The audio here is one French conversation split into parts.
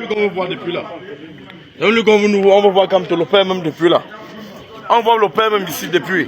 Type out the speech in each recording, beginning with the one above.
Même qu'on veut voir depuis là. Même qu'on on va voir comme le père même depuis là. On voit le père même ici depuis.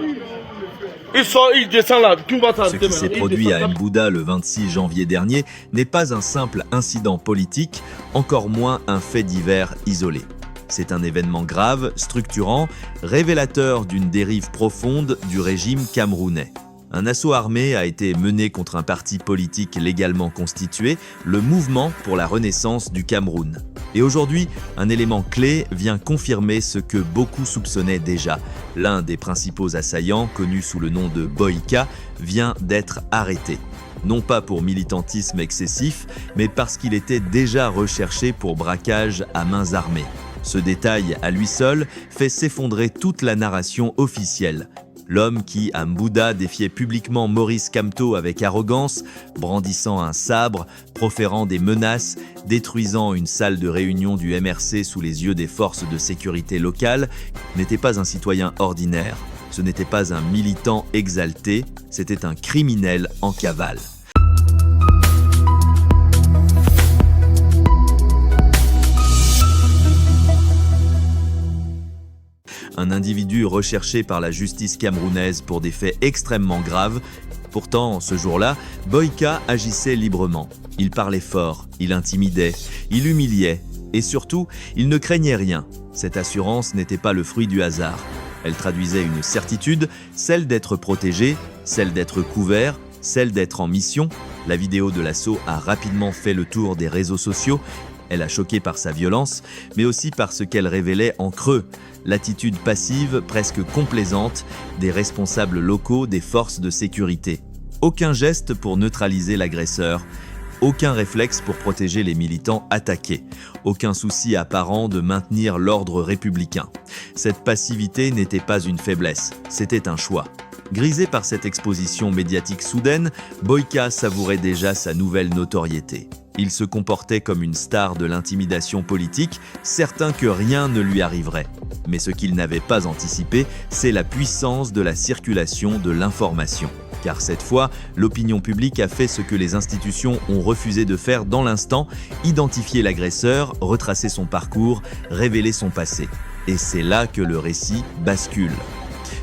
Il sort, il descend là, tout va s'arrêter. Ce qui s'est produit à Mbouda le 26 janvier dernier n'est pas un simple incident politique, encore moins un fait divers isolé. C'est un événement grave, structurant, révélateur d'une dérive profonde du régime camerounais. Un assaut armé a été mené contre un parti politique légalement constitué, le Mouvement pour la Renaissance du Cameroun. Et aujourd'hui, un élément clé vient confirmer ce que beaucoup soupçonnaient déjà. L'un des principaux assaillants, connu sous le nom de Boyka, vient d'être arrêté. Non pas pour militantisme excessif, mais parce qu'il était déjà recherché pour braquage à mains armées. Ce détail, à lui seul, fait s'effondrer toute la narration officielle. L'homme qui, à Mbouda, défiait publiquement Maurice Kamto avec arrogance, brandissant un sabre, proférant des menaces, détruisant une salle de réunion du MRC sous les yeux des forces de sécurité locales, n'était pas un citoyen ordinaire. Ce n'était pas un militant exalté, c'était un criminel en cavale. Un individu recherché par la justice camerounaise pour des faits extrêmement graves. Pourtant, ce jour-là, Boyka agissait librement. Il parlait fort, il intimidait, il humiliait et surtout, il ne craignait rien. Cette assurance n'était pas le fruit du hasard. Elle traduisait une certitude, celle d'être protégé, celle d'être couvert, celle d'être en mission. La vidéo de l'assaut a rapidement fait le tour des réseaux sociaux. Elle a choqué par sa violence, mais aussi par ce qu'elle révélait en creux, l'attitude passive, presque complaisante, des responsables locaux des forces de sécurité. Aucun geste pour neutraliser l'agresseur, aucun réflexe pour protéger les militants attaqués, aucun souci apparent de maintenir l'ordre républicain. Cette passivité n'était pas une faiblesse, c'était un choix. Grisé par cette exposition médiatique soudaine, Boyka savourait déjà sa nouvelle notoriété. Il se comportait comme une star de l'intimidation politique, certain que rien ne lui arriverait. Mais ce qu'il n'avait pas anticipé, c'est la puissance de la circulation de l'information. Car cette fois, l'opinion publique a fait ce que les institutions ont refusé de faire dans l'instant, identifier l'agresseur, retracer son parcours, révéler son passé. Et c'est là que le récit bascule.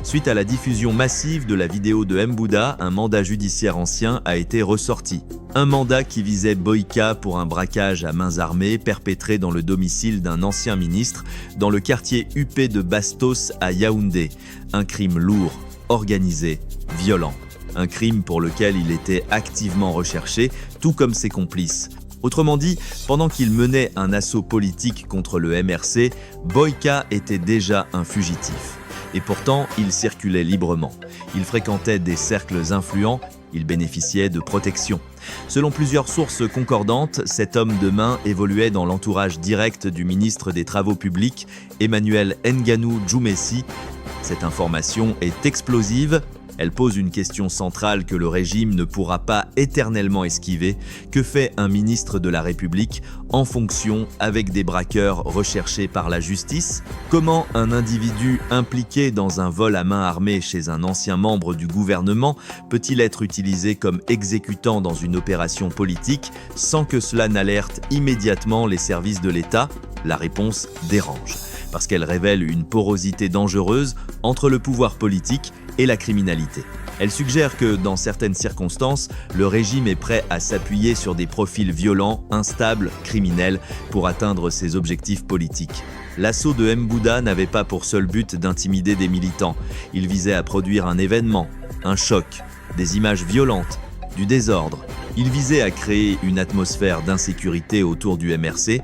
Suite à la diffusion massive de la vidéo de Mbouda, un mandat judiciaire ancien a été ressorti. Un mandat qui visait Boyka pour un braquage à mains armées perpétré dans le domicile d'un ancien ministre dans le quartier huppé de Bastos à Yaoundé. Un crime lourd, organisé, violent. Un crime pour lequel il était activement recherché, tout comme ses complices. Autrement dit, pendant qu'il menait un assaut politique contre le MRC, Boyka était déjà un fugitif. Et pourtant, il circulait librement. Il fréquentait des cercles influents, il bénéficiait de protection. Selon plusieurs sources concordantes, cet homme de main évoluait dans l'entourage direct du ministre des Travaux publics, Emmanuel Nganou Djoumessi. Cette information est explosive. Elle pose une question centrale que le régime ne pourra pas éternellement esquiver. Que fait un ministre de la République en fonction avec des braqueurs recherchés par la justice? Comment un individu impliqué dans un vol à main armée chez un ancien membre du gouvernement peut-il être utilisé comme exécutant dans une opération politique sans que cela n'alerte immédiatement les services de l'État? La réponse dérange, parce qu'elle révèle une porosité dangereuse entre le pouvoir politique et la criminalité. Elle suggère que, dans certaines circonstances, le régime est prêt à s'appuyer sur des profils violents, instables, criminels, pour atteindre ses objectifs politiques. L'assaut de Mbouda n'avait pas pour seul but d'intimider des militants. Il visait à produire un événement, un choc, des images violentes, du désordre. Il visait à créer une atmosphère d'insécurité autour du MRC,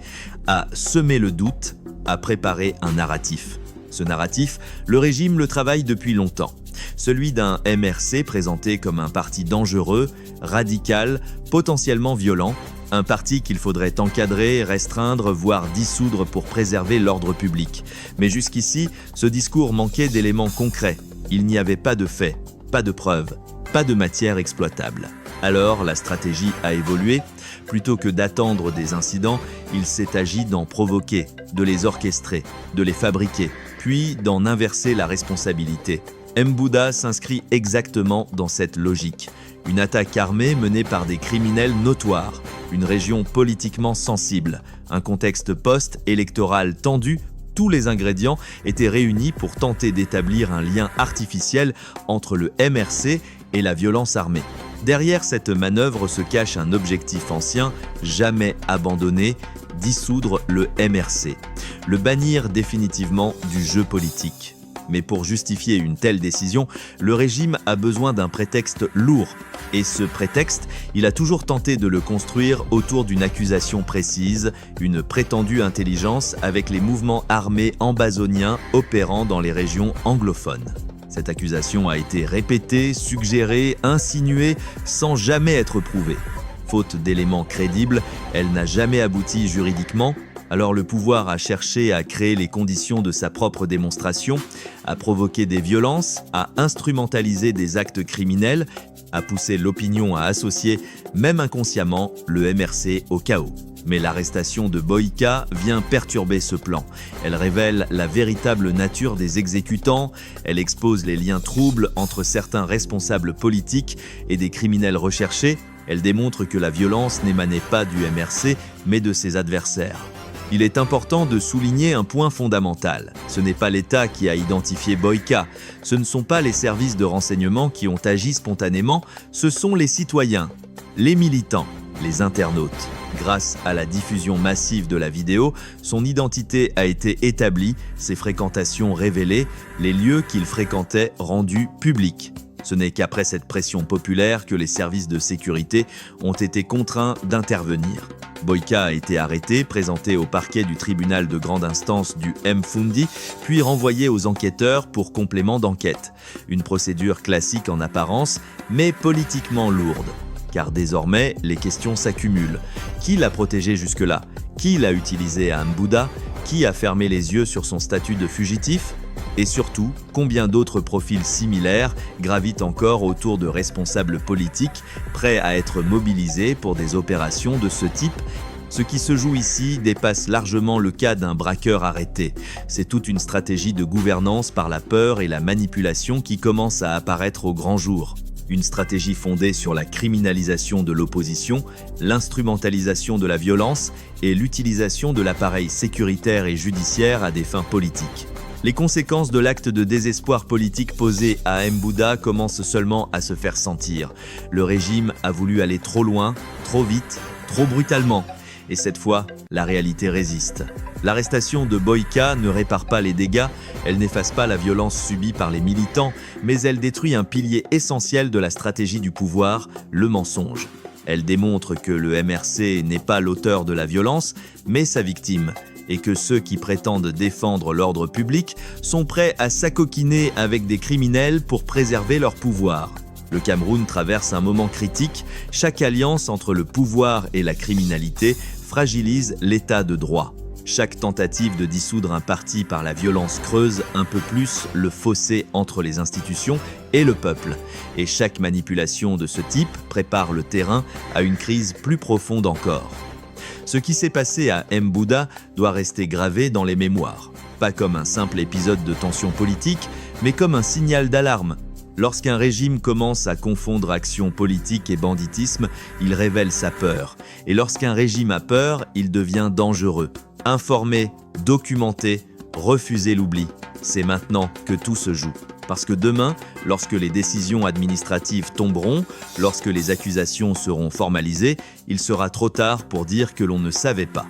à semer le doute, à préparer un narratif. Ce narratif, le régime le travaille depuis longtemps. Celui d'un MRC présenté comme un parti dangereux, radical, potentiellement violent, un parti qu'il faudrait encadrer, restreindre, voire dissoudre pour préserver l'ordre public. Mais jusqu'ici, ce discours manquait d'éléments concrets. Il n'y avait pas de faits, pas de preuves, pas de matière exploitable. Alors, la stratégie a évolué. Plutôt que d'attendre des incidents, il s'est agi d'en provoquer, de les orchestrer, de les fabriquer, puis d'en inverser la responsabilité. Mbouda s'inscrit exactement dans cette logique. Une attaque armée menée par des criminels notoires, une région politiquement sensible, un contexte post-électoral tendu. Tous les ingrédients étaient réunis pour tenter d'établir un lien artificiel entre le MRC et la violence armée. Derrière cette manœuvre se cache un objectif ancien, jamais abandonné, dissoudre le MRC, le bannir définitivement du jeu politique. Mais pour justifier une telle décision, le régime a besoin d'un prétexte lourd. Et ce prétexte, il a toujours tenté de le construire autour d'une accusation précise, une prétendue intelligence avec les mouvements armés ambazoniens opérant dans les régions anglophones. Cette accusation a été répétée, suggérée, insinuée, sans jamais être prouvée. Faute d'éléments crédibles, elle n'a jamais abouti juridiquement. Alors le pouvoir a cherché à créer les conditions de sa propre démonstration, à provoquer des violences, à instrumentaliser des actes criminels, à pousser l'opinion à associer, même inconsciemment, le MRC au chaos. Mais l'arrestation de Boyka vient perturber ce plan. Elle révèle la véritable nature des exécutants, elle expose les liens troubles entre certains responsables politiques et des criminels recherchés, elle démontre que la violence n'émanait pas du MRC, mais de ses adversaires. Il est important de souligner un point fondamental. Ce n'est pas l'État qui a identifié Boyka, ce ne sont pas les services de renseignement qui ont agi spontanément, ce sont les citoyens, les militants, les internautes. Grâce à la diffusion massive de la vidéo, son identité a été établie, ses fréquentations révélées, les lieux qu'il fréquentait rendus publics. Ce n'est qu'après cette pression populaire que les services de sécurité ont été contraints d'intervenir. Boyka a été arrêté, présenté au parquet du tribunal de grande instance du Mfundi, puis renvoyé aux enquêteurs pour complément d'enquête. Une procédure classique en apparence, mais politiquement lourde. Car désormais, les questions s'accumulent. Qui l'a protégé jusque-là? Qui l'a utilisé à Mbouda? Qui a fermé les yeux sur son statut de fugitif? Et surtout, combien d'autres profils similaires gravitent encore autour de responsables politiques prêts à être mobilisés pour des opérations de ce type? Ce qui se joue ici dépasse largement le cas d'un braqueur arrêté. C'est toute une stratégie de gouvernance par la peur et la manipulation qui commence à apparaître au grand jour. Une stratégie fondée sur la criminalisation de l'opposition, l'instrumentalisation de la violence et l'utilisation de l'appareil sécuritaire et judiciaire à des fins politiques. Les conséquences de l'acte de désespoir politique posé à Mbouda commencent seulement à se faire sentir. Le régime a voulu aller trop loin, trop vite, trop brutalement. Et cette fois, la réalité résiste. L'arrestation de Boyka ne répare pas les dégâts, elle n'efface pas la violence subie par les militants, mais elle détruit un pilier essentiel de la stratégie du pouvoir, le mensonge. Elle démontre que le MRC n'est pas l'auteur de la violence, mais sa victime, et que ceux qui prétendent défendre l'ordre public sont prêts à s'acoquiner avec des criminels pour préserver leur pouvoir. Le Cameroun traverse un moment critique, chaque alliance entre le pouvoir et la criminalité fragilise l'état de droit. Chaque tentative de dissoudre un parti par la violence creuse un peu plus le fossé entre les institutions et le peuple. Et chaque manipulation de ce type prépare le terrain à une crise plus profonde encore. Ce qui s'est passé à Mbouda doit rester gravé dans les mémoires. Pas comme un simple épisode de tension politique, mais comme un signal d'alarme. Lorsqu'un régime commence à confondre action politique et banditisme, il révèle sa peur. Et lorsqu'un régime a peur, il devient dangereux. Informer, documenter, refuser l'oubli. C'est maintenant que tout se joue. Parce que demain, lorsque les décisions administratives tomberont, lorsque les accusations seront formalisées, il sera trop tard pour dire que l'on ne savait pas.